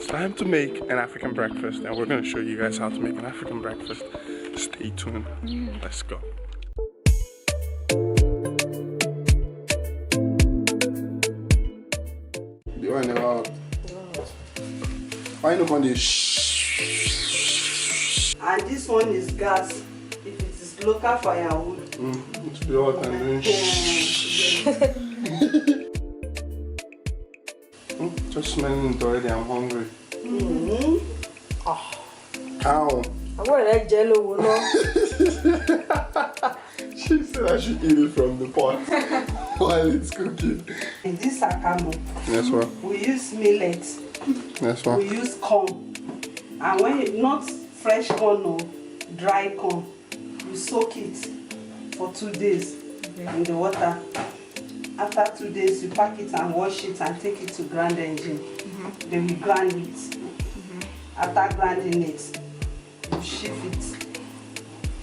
time to make an African breakfast, and we're going to show you guys how to make an African breakfast. Stay tuned. Let's go. The one about find up on this. And this one is gas. If it is local firewood. It's be hot and doing just smelling it already, I'm hungry. Ow. I want that jello, no? She said I should eat it from the pot while it's cooking. In this akamu, Yes, what? we use millet. Yes, what? We use corn. And when it, not fresh corn or dry corn, you soak it for 2 days in the water. After 2 days, you pack it and wash it and take it to grind engine. Then we grind it. After grinding it, you shift it.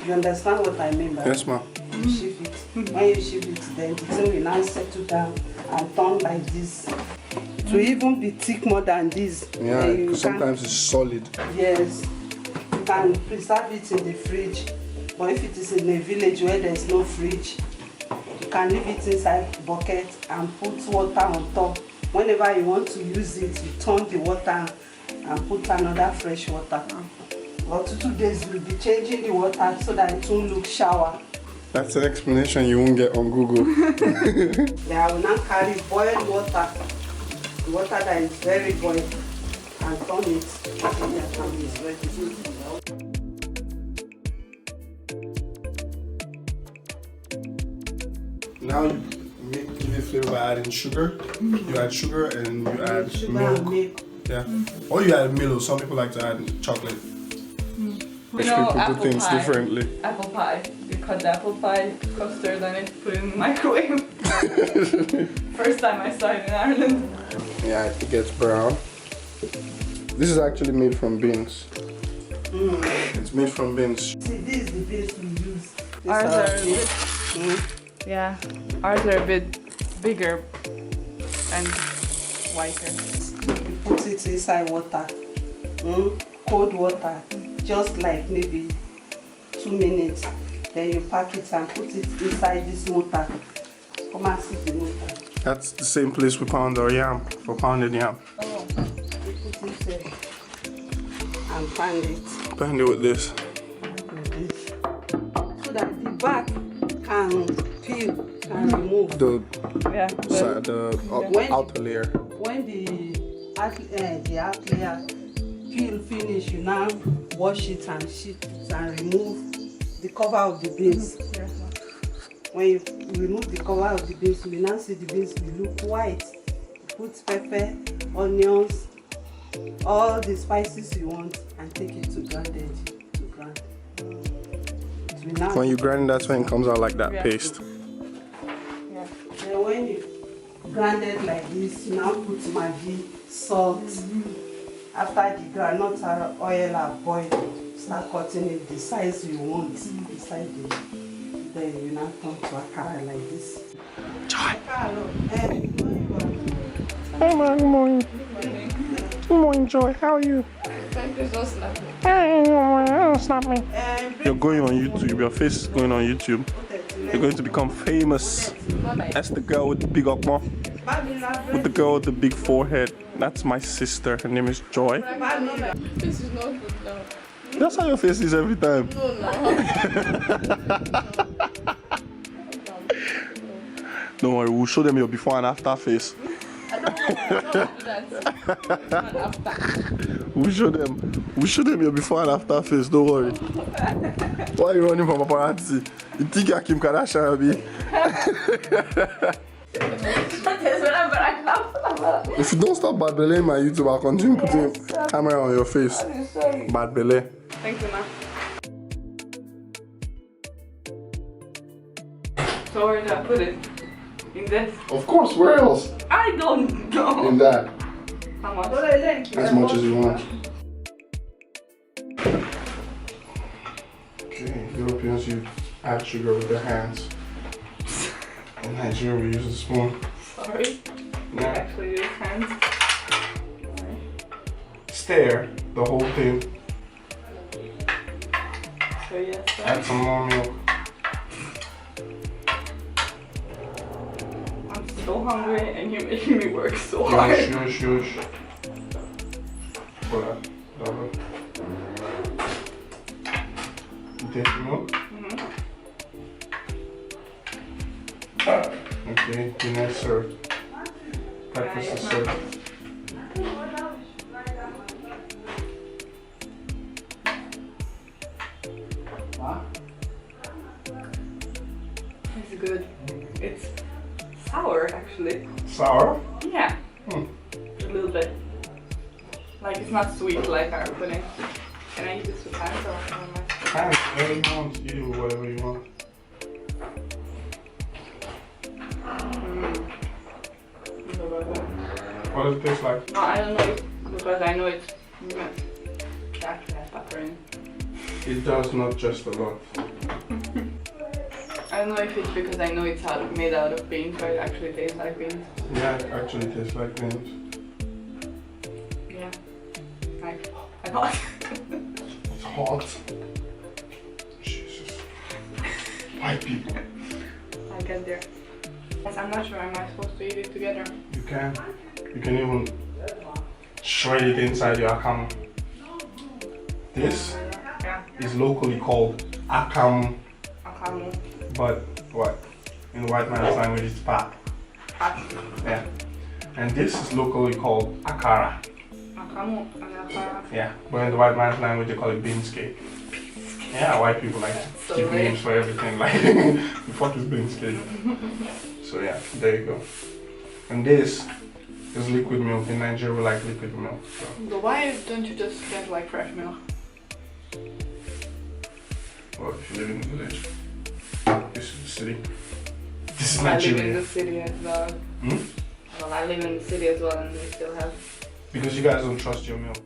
You understand what I mean by that? Yes, ma'am. You shift it. When you shift it, then the thing will now settle down and turn like this. It will even be thick more than this. Yeah, because sometimes it's solid. Yes. You can preserve it in the fridge. But if it is in a village where there is no fridge, you can leave it inside bucket and put water on top. Whenever you want to use it, you turn the water and put another fresh water. About 2 days, you'll be changing the water so that it won't look shower. That's an explanation you won't get on Google. Yeah, I will now carry boiled water, the water that is very boiled, and turn it until the akamu is ready. Now you give it flavor by adding sugar. You add sugar and you add Sugar milk. and milk. Yeah. Or you add Milo. Some people like to add chocolate. We know people do apple things pie. differently. Apple pie. You cut the apple pie custard and it put it in the microwave. First time I saw it in Ireland. Yeah, it gets brown. This is actually made from beans. It's made from beans. See, this is the base we use. This Ours are a bit. Yeah, ours are a bit bigger and whiter. You put it inside water, cold water, just like maybe 2 minutes. Then you pack it and put it inside this mortar. Come and see the mortar. That's the same place we pound our yam, for pounded yam. You put it there and pound it Pound it with this. like this. So that the back can peel and remove. The Yeah. side, the outer layer. When the outer layer peel finish, you now wash it and shift it and remove the cover of the beans. When you remove the cover of the beans, you now see the beans will look white. Put pepper, onions, all the spices you want, and take it to grind engine to grind. When you grind, that's when it comes out like that paste. Yeah. Then when you grind it like this, you now put maggi, salt. After the groundnut oil are boiled, start cutting it the size you want inside the. Then you now turn to akara like this. Joy. Hey, Good morning. Good morning, Joy. How are you? Please don't slap me. Hey, don't stop me. You're going on YouTube. Your face is going on YouTube. You're going to become famous. That's the girl with the big okma. With the girl with the big forehead. That's my sister. Her name is Joy. This is not good now. That's how your face is every time. No, no. Don't worry, we'll show them your before and after face. I don't do that. Not after. We'll show them your before and after face, don't worry. Why are you running from paparazzi? You think you're Kim Kardashian, Abi? If you don't stop bad belly in my YouTube, I'll continue putting camera on your face. Bad belly. Thank you, ma. So where did I put it? In this? Of course, where else? I don't know. In that. How much? As much as you want. Okay, Europeans use add sugar with their hands. In Nigeria, we use a spoon. Sorry. Yeah. Actually, use hands. stir the whole thing. So yes. Add some more milk. I'm so hungry and you're making me work so hard. Shush. Voilà. Dobra. Take the milk. Okay, dinner served. Breakfast is served. It's good. It's sour actually. Sour? Yeah. A little bit. Like it's not sweet like our pudding. Can I eat this with hands or am I? Hands, whatever you want. You do whatever you want. What does it taste like? No, I don't know because I know it's actually has pepper in. It does, not just a lot. I don't know if it's because I know it's made out of beans, but it actually tastes like beans. Yeah, it actually tastes like beans. Yeah. Like, I thought. It's hot. Jesus. White people. I'll get there. Yes, I'm not sure. Am I supposed to eat it together? You can. You can even shred it inside your akamu. This Yeah. is locally called akamu, Akamu. but what? In the white man's language, it's pap. Yeah. And this is locally called akara. Akamu and Akara. Yeah. But in the white man's language, they call it beans cake. Yeah, white people like to So give weird. names for everything. Like, the fuck is beans cake? So yeah, there you go. And this is liquid milk. In Nigeria, we like liquid milk. So. But why don't you just get like fresh milk? Well, if you live in the village, this is the city. This is I live in Nigeria. the city as well. Well, I live in the city as well and we still have. Because you guys don't trust your milk.